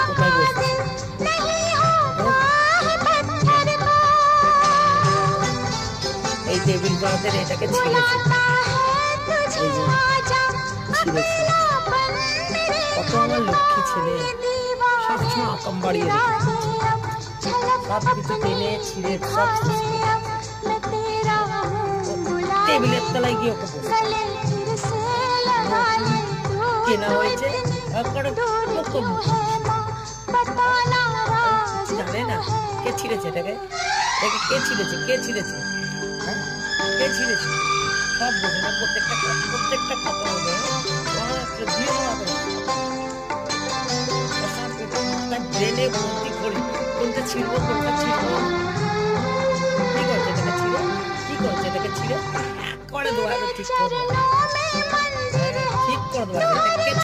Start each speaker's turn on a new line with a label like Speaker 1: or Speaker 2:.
Speaker 1: কোথায় বসছে। এই টেবিল ক্লথের এটাকে ছিঁড়েছে, এই যে ছিঁড়েছে। কত আমার লক্ষ্মী ছেলে, সবসময় আকাম বাড়িয়ে রেখেছে, সব কিছু টেনে ছিঁড়ে সব টেবিলের তলায় গিয়ে ওকে কেনা হয়েছে। জানে না কে ছিঁড়েছে এটাকে, কে ছিঁড়েছে, কে ছিঁড়েছে, কে ছিঁড়েছে সব বোঝে না। প্রত্যেকটা কথা হবে ব্রেনে ভর্তি করি কোনটা ছিঁড়বো কোনটা ছিঁড়বো। কি করছে এটাকে ছিঁড়ে, কি করছে এটাকে ছিঁড়ে করে দেবো, ঠিক করে দেবো, ঠিক করে দেবো।